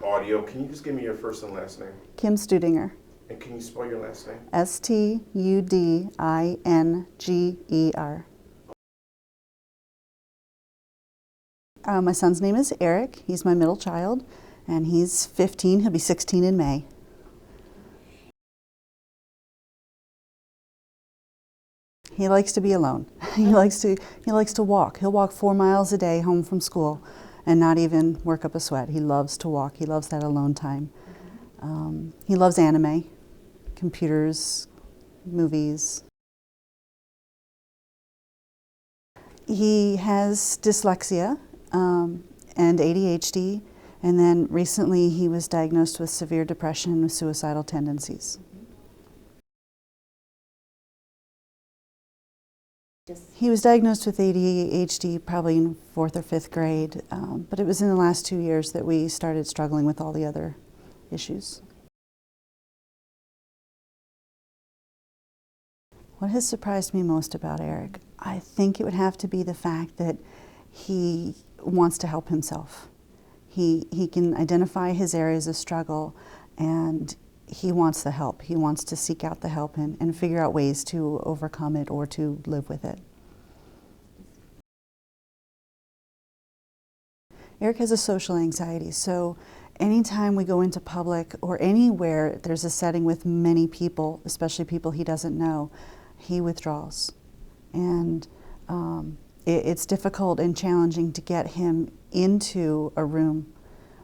audio. Can you just give me your first and last name? Kim Studinger. And can you spell your last name? Studinger. My son's name is Eric. He's my middle child, and he's 15. He'll be 16 in May. He likes to be alone. He likes to walk. He'll walk 4 miles a day home from school and not even work up a sweat. He loves to walk. He loves that alone time. He loves anime, computers, movies. He has dyslexia and ADHD, and then recently he was diagnosed with severe depression and with suicidal tendencies. He was diagnosed with ADHD probably in 4th or 5th grade, but it was in the last 2 years that we started struggling with all the other issues. What has surprised me most about Eric? I think it would have to be the fact that he wants to help himself. He can identify his areas of struggle, and he wants the help. He wants to seek out the help and figure out ways to overcome it or to live with it. Eric has a social anxiety, so anytime we go into public or anywhere there's a setting with many people, especially people he doesn't know, he withdraws. And it's difficult and challenging to get him into a room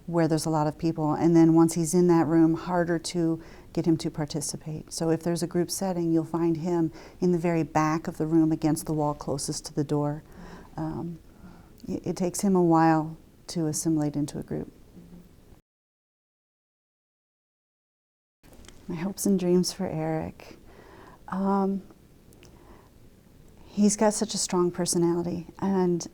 where there's a lot of people, and then once he's in that room, harder to get him to participate. So if there's a group setting, you'll find him in the very back of the room against the wall closest to the door. It takes him a while to assimilate into a group. My hopes and dreams for Eric. He's got such a strong personality, and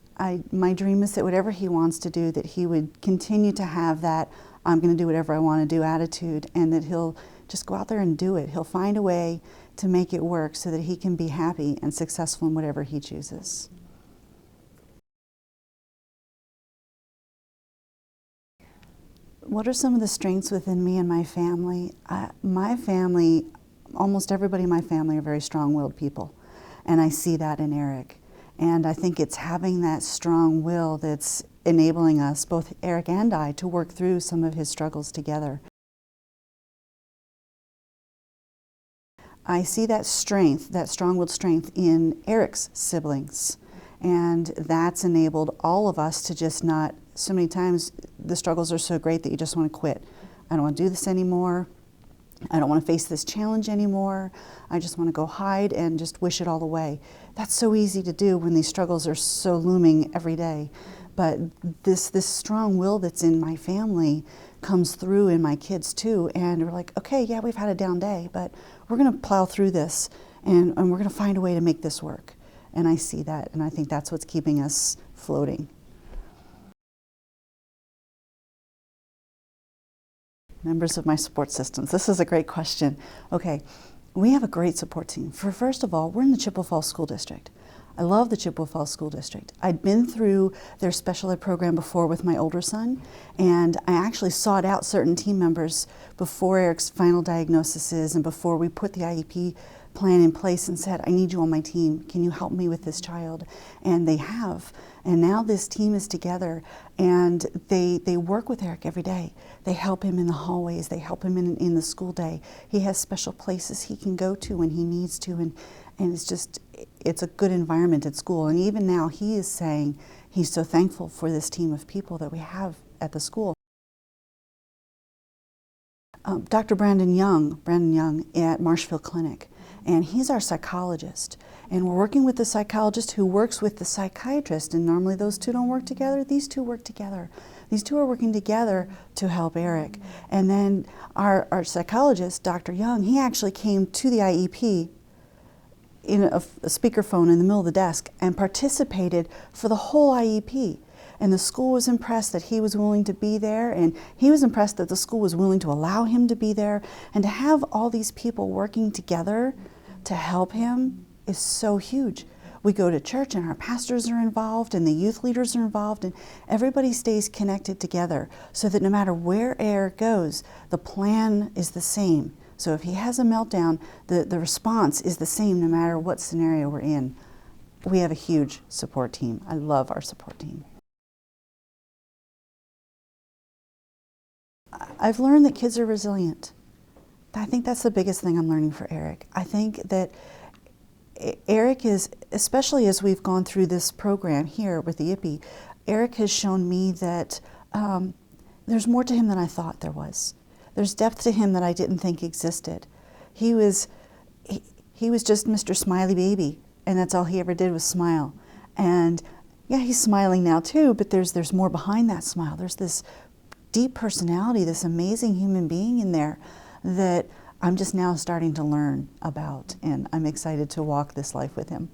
my dream is that whatever he wants to do, that he would continue to have that I'm going to do whatever I want to do attitude, and that he'll just go out there and do it. He'll find a way to make it work so that he can be happy and successful in whatever he chooses. What are some of the strengths within me and my family? My family, almost everybody in my family are very strong-willed people, and I see that in Eric. And I think it's having that strong will that's enabling us, both Eric and I, to work through some of his struggles together. I see that strength, that strong-willed strength, in Eric's siblings. And that's enabled all of us to just not, so many times the struggles are so great that you just want to quit. I don't want to do this anymore. I don't want to face this challenge anymore. I just want to go hide and just wish it all away. That's so easy to do when these struggles are so looming every day. But this strong will that's in my family comes through in my kids too. And we're like, okay, yeah, we've had a down day, but we're going to plow through this, and we're going to find a way to make this work. And I see that, and I think that's what's keeping us floating. Members of my support systems. This is a great question. Okay, we have a great support team. First of all, we're in the Chippewa Falls School District. I love the Chippewa Falls School District. I'd been through their special ed program before with my older son, and I actually sought out certain team members before Eric's final diagnosis and before we put the IEP plan in place and said, I need you on my team. Can you help me with this child? And they have. And now this team is together, and they work with Eric every day. They help him in the hallways. They help him in the school day. He has special places he can go to when he needs to, and it's a good environment at school. And even now he is saying he's so thankful for this team of people that we have at the school. Dr. Brandon Young at Marshfield Clinic, and he's our psychologist. And we're working with the psychologist who works with the psychiatrist, and normally those two don't work together. These two work together. These two are working together to help Eric. And then our psychologist, Dr. Young, he actually came to the IEP in a speakerphone in the middle of the desk and participated for the whole IEP. And the school was impressed that he was willing to be there, and he was impressed that the school was willing to allow him to be there. And to have all these people working together to help him is so huge. we go to church and our pastors are involved and the youth leaders are involved and everybody stays connected together so that no matter where Eric goes, the plan is the same. So if he has a meltdown, the response is the same no matter what scenario we're in. We have a huge support team. I love our support team. I've learned that kids are resilient. I think that's the biggest thing I'm learning for Eric. I think that Eric is, especially as we've gone through this program here with the Yippie, Eric has shown me that there's more to him than I thought there was. There's depth to him that I didn't think existed. He was just Mr. Smiley Baby, and that's all he ever did was smile. And yeah, he's smiling now too, but there's more behind that smile. There's this deep personality, this amazing human being in there that I'm just now starting to learn about, and I'm excited to walk this life with him.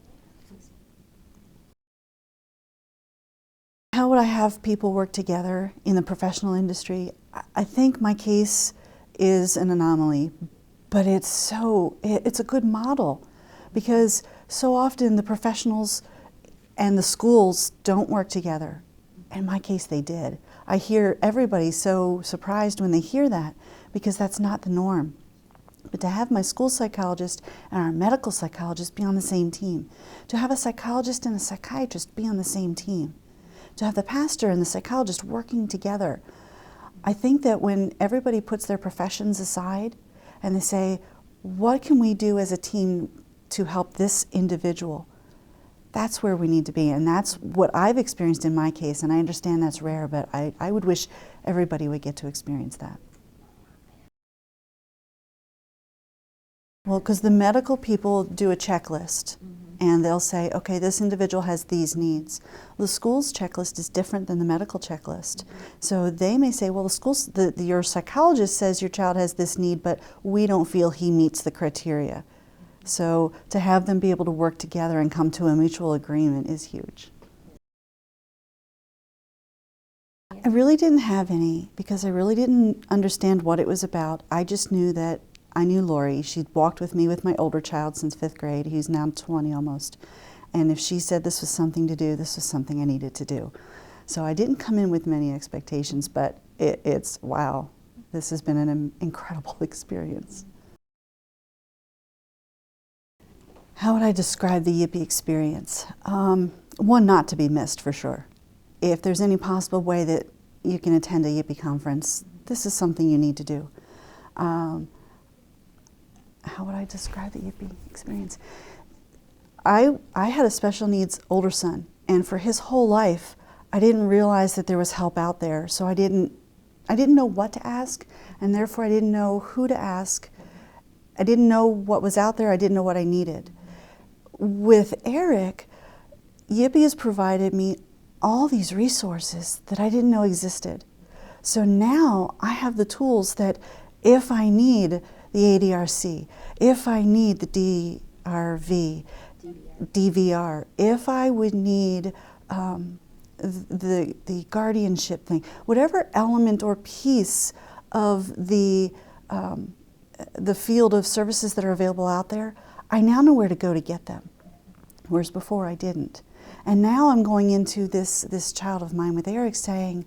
How would I have people work together in the professional industry? I think my case is an anomaly, but it's a good model because so often the professionals and the schools don't work together. In my case, they did. I hear everybody so surprised when they hear that because that's not the norm. But to have my school psychologist and our medical psychologist be on the same team, to have a psychologist and a psychiatrist be on the same team, to have the pastor and the psychologist working together. I think that when everybody puts their professions aside and they say, what can we do as a team to help this individual? That's where we need to be, and that's what I've experienced in my case, and I understand that's rare, but I would wish everybody would get to experience that. Well, because the medical people do a checklist, and they'll say, okay, this individual has these needs. The school's checklist is different than the medical checklist. So they may say, well, your psychologist says your child has this need, but we don't feel he meets the criteria. So to have them be able to work together and come to a mutual agreement is huge. I really didn't have any because I really didn't understand what it was about. I just knew that I knew Lori. She'd walked with me with my older child since 5th grade. He's now 20 almost. And if she said this was something to do, this was something I needed to do. So I didn't come in with many expectations, but it's wow, this has been an incredible experience. How would I describe the Yippie experience? One, not to be missed for sure. If there's any possible way that you can attend a Yippie conference, this is something you need to do. How would I describe the Yippie experience? I had a special needs older son, and for his whole life, I didn't realize that there was help out there, so I didn't know what to ask, and therefore I didn't know who to ask. I didn't know what was out there, I didn't know what I needed. With Eric, Yippie has provided me all these resources that I didn't know existed. So now I have the tools that if I need the ADRC, if I need the DVR, if I would need the guardianship thing, whatever element or piece of the field of services that are available out there, I now know where to go to get them, whereas before I didn't. And now I'm going into this child of mine with Eric saying,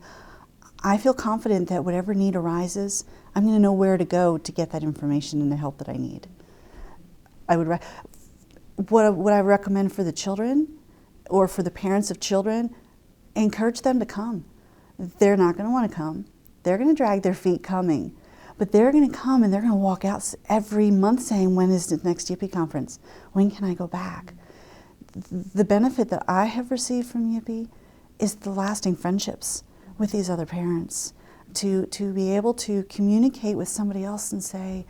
I feel confident that whatever need arises, I'm going to know where to go to get that information and the help that I need. What I recommend for the children or for the parents of children, encourage them to come. They're not going to want to come. They're going to drag their feet coming. But they're going to come and they're going to walk out every month saying, when is the next Yippie conference? When can I go back? The benefit that I have received from Yippie is the lasting friendships with these other parents. To be able to communicate with somebody else and say,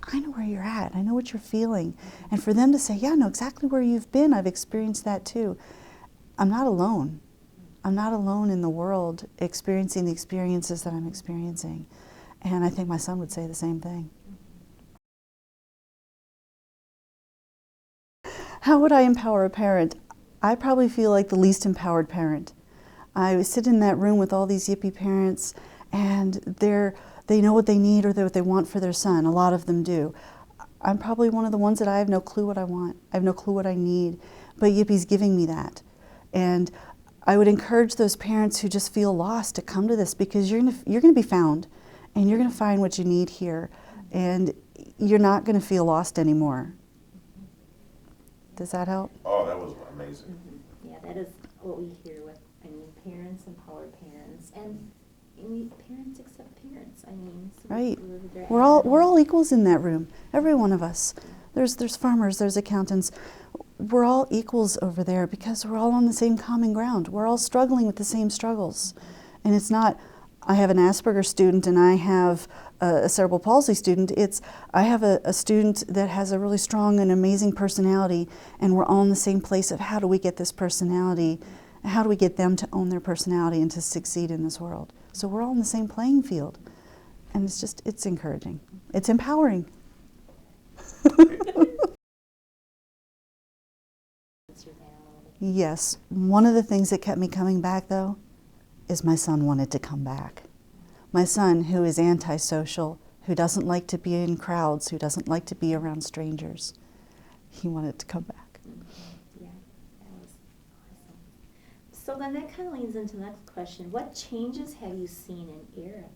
I know where you're at, I know what you're feeling. And for them to say, yeah, I know exactly where you've been, I've experienced that too. I'm not alone. I'm not alone in the world experiencing the experiences that I'm experiencing. And I think my son would say the same thing. How would I empower a parent? I probably feel like the least empowered parent. I sit in that room with all these Yippie parents, and they know what they need or what they want for their son. A lot of them do. I'm probably one of the ones that I have no clue what I want. I have no clue what I need. but Yippie's giving me that. And I would encourage those parents who just feel lost to come to this, because you're gonna be found, and you're gonna find what you need here, and you're not gonna feel lost anymore. Does that help? Oh, that was amazing. Mm-hmm. Yeah, that is what we hear with, parents empower parents, and parents accept parents. Right. they're We're all equals in that room. Every one of us. There's farmers, there's accountants. We're all equals over there because we're all on the same common ground. We're all struggling with the same struggles. And it's not, I have an Asperger student and I have a cerebral palsy student. It's, I have a student that has a really strong and amazing personality, and we're all in the same place of how do we get this personality, how do we get them to own their personality and to succeed in this world. So we're all in the same playing field. And it's encouraging. It's empowering. Yes. One of the things that kept me coming back, though, is my son wanted to come back. My son, who is antisocial, who doesn't like to be in crowds, who doesn't like to be around strangers, he wanted to come back. Yeah, that was awesome. So then that kind of leads into the next question. What changes have you seen in Eric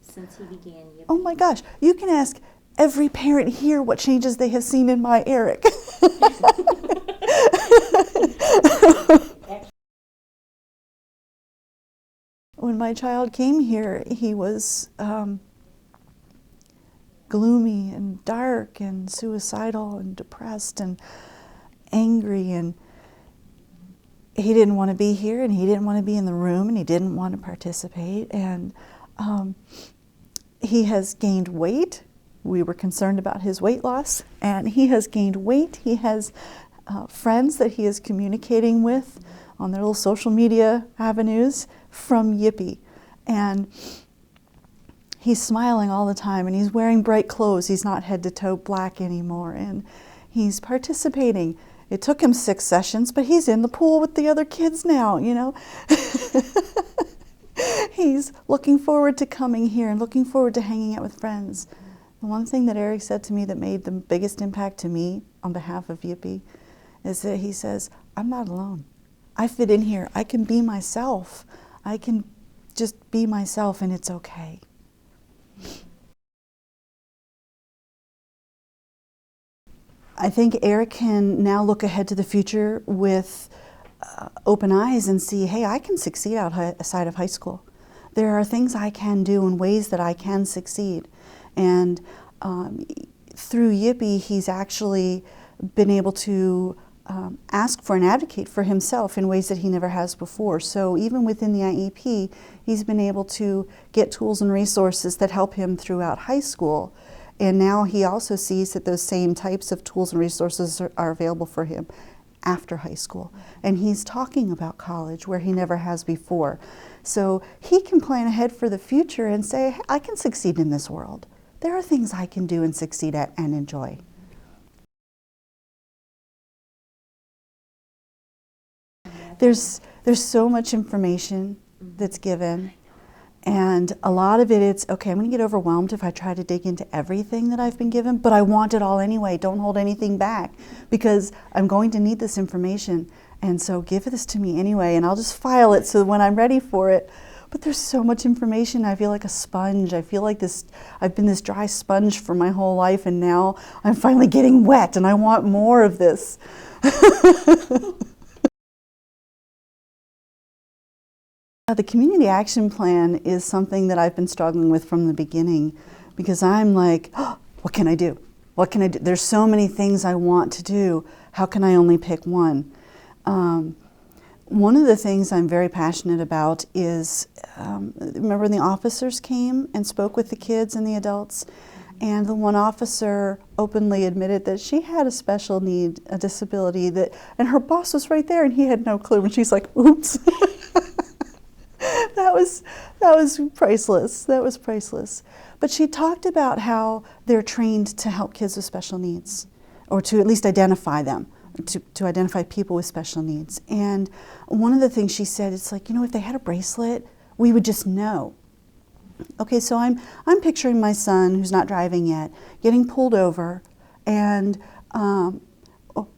since he began Yippie? Oh my gosh, you can ask every parent here what changes they have seen in my Eric. When my child came here, he was gloomy and dark and suicidal and depressed and angry, and he didn't want to be here, and he didn't want to be in the room, and he didn't want to participate, and he has gained weight. We were concerned about his weight loss, and he has gained weight. He has friends that he is communicating with on their little social media avenues from Yippie. And he's smiling all the time, and he's wearing bright clothes. He's not head to toe black anymore, and he's participating. It took him 6 sessions, but he's in the pool with the other kids now, you know. He's looking forward to coming here and looking forward to hanging out with friends. The one thing that Eric said to me that made the biggest impact to me on behalf of Yippie is that he says, I'm not alone. I fit in here. I can be myself. I can just be myself, and it's okay. I think Eric can now look ahead to the future with open eyes and see, hey, I can succeed outside of high school. There are things I can do and ways that I can succeed. And through Yippie, he's actually been able to ask for and advocate for himself in ways that he never has before. So even within the IEP, he's been able to get tools and resources that help him throughout high school. And now he also sees that those same types of tools and resources are available for him after high school. And he's talking about college where he never has before. So he can plan ahead for the future and say, hey, I can succeed in this world. There are things I can do and succeed at and enjoy. There's so much information that's given, and a lot of it's, okay, I'm going to get overwhelmed if I try to dig into everything that I've been given, but I want it all anyway. Don't hold anything back, because I'm going to need this information, and so give this to me anyway, and I'll just file it so when I'm ready for it. But there's so much information, I feel like a sponge. I feel like I've been this dry sponge for my whole life, and now I'm finally getting wet, and I want more of this. The community action plan is something that I've been struggling with from the beginning, because I'm like, oh, what can I do? What can I do? There's so many things I want to do. How can I only pick one? One of the things I'm very passionate about is, remember when the officers came and spoke with the kids and the adults? And the one officer openly admitted that she had a special need, a disability, and her boss was right there and he had no clue. And she's like, oops. That was priceless. That was priceless. But she talked about how they're trained to help kids with special needs, or to at least identify them, to identify people with special needs. And one of the things she said, it's like, if they had a bracelet, we would just know. Okay, so I'm picturing my son, who's not driving yet, getting pulled over, and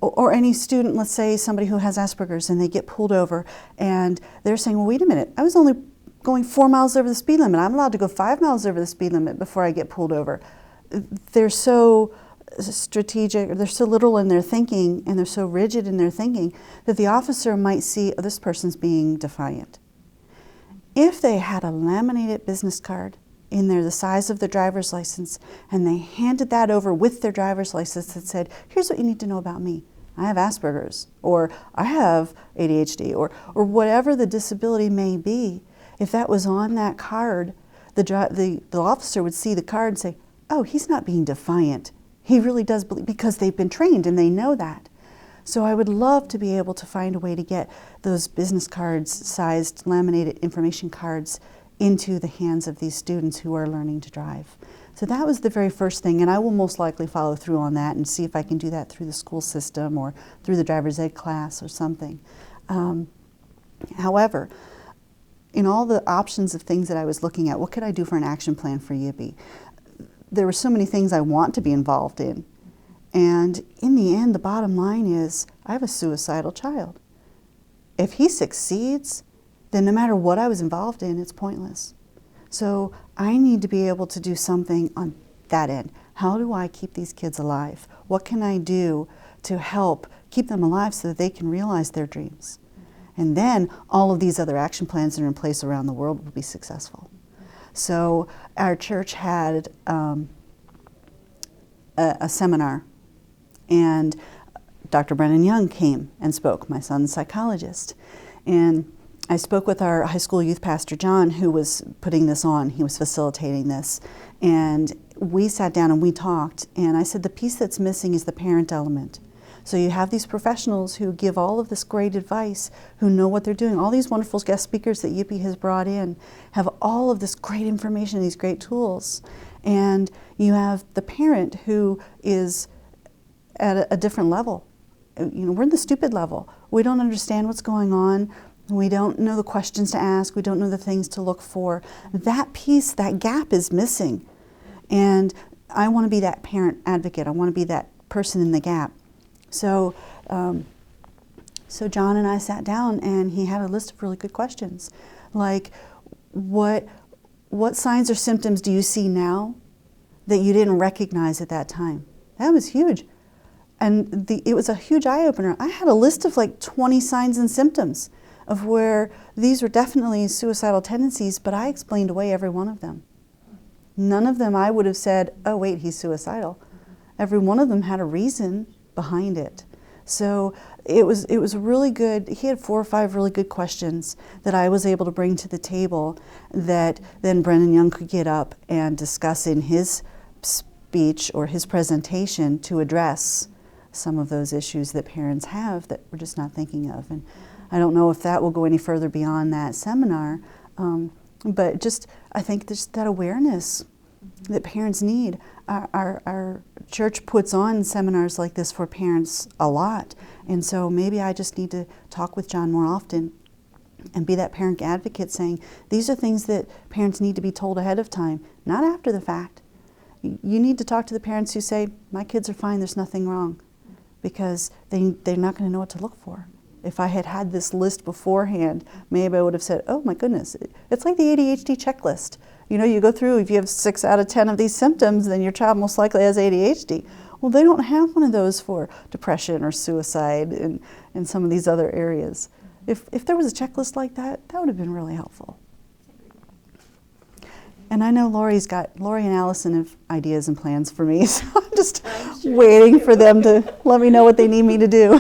or any student, let's say somebody who has Asperger's and they get pulled over and they're saying, well, wait a minute, I was only going 4 miles over the speed limit. I'm allowed to go 5 miles over the speed limit before I get pulled over. They're so strategic, or they're so little in their thinking, and they're so rigid in their thinking that the officer might see, oh, this person's being defiant. If they had a laminated business card in there the size of their driver's license, and they handed that over with their driver's license that said, here's what you need to know about me. I have Asperger's, or I have ADHD, or whatever the disability may be. If that was on that card, the officer would see the card and say, oh, he's not being defiant. He really does believe, because they've been trained and they know that. So I would love to be able to find a way to get those business cards, sized laminated information cards, into the hands of these students who are learning to drive. So that was the very first thing, and I will most likely follow through on that and see if I can do that through the school system or through the driver's ed class or something. However, in all the options of things that I was looking at, what could I do for an action plan for Yippee? There were so many things I want to be involved in. And in the end, the bottom line is, I have a suicidal child. If he succeeds, then no matter what I was involved in, it's pointless. So I need to be able to do something on that end. How do I keep these kids alive? What can I do to help keep them alive so that they can realize their dreams? And then all of these other action plans that are in place around the world will be successful. So our church had a seminar, and Dr. Brennan Young came and spoke, my son's psychologist. And I spoke with our high school youth pastor, John, who was putting this on. He was facilitating this. And we sat down and we talked, and I said the piece that's missing is the parent element. So you have these professionals who give all of this great advice, who know what they're doing. All these wonderful guest speakers that Yippee has brought in have all of this great information, these great tools. And you have the parent who is at a different level. You know, we're in the stupid level. We don't understand what's going on. We don't know the questions to ask. We don't know the things to look for. That piece, that gap is missing. And I want to be that parent advocate. I want to be that person in the gap. So John and I sat down, and he had a list of really good questions, like what signs or symptoms do you see now that you didn't recognize at that time? That was huge, and it was a huge eye opener. I had a list of like 20 signs and symptoms of where these were definitely suicidal tendencies, but I explained away every one of them. None of them I would have said, oh wait, he's suicidal. Every one of them had a reason behind it. So it was really good. He had 4 or 5 really good questions that I was able to bring to the table that then Brennan Young could get up and discuss in his speech or his presentation to address some of those issues that parents have that we're just not thinking of. And I don't know if that will go any further beyond that seminar, but just I think there's that awareness that parents need. Our church puts on seminars like this for parents a lot, and so maybe I just need to talk with John more often and be that parent advocate, saying these are things that parents need to be told ahead of time, not after the fact. You need to talk to the parents who say, my kids are fine, there's nothing wrong, because they're not going to know what to look for. If I had had this list beforehand, maybe I would have said, oh my goodness, it's like the ADHD checklist. You know, you go through, if you have 6 out of 10 of these symptoms, then your child most likely has ADHD. Well, they don't have one of those for depression or suicide and some of these other areas. If there was a checklist like that, that would have been really helpful. And I know Lori and Allison have ideas and plans for me, so I'm just waiting for them to let me know what they need me to do.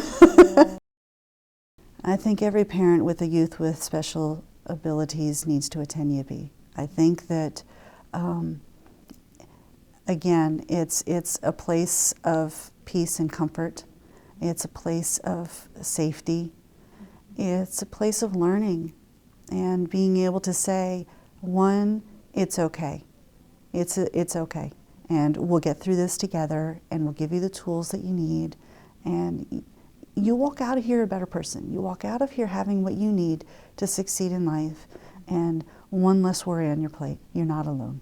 I think every parent with a youth with special abilities needs to attend Yippee. I think that, again, it's a place of peace and comfort. It's a place of safety. It's a place of learning and being able to say, one, it's okay. It's okay. And we'll get through this together, and we'll give you the tools that you need. And you walk out of here a better person. You walk out of here having what you need to succeed in life, and one less worry on your plate. You're not alone.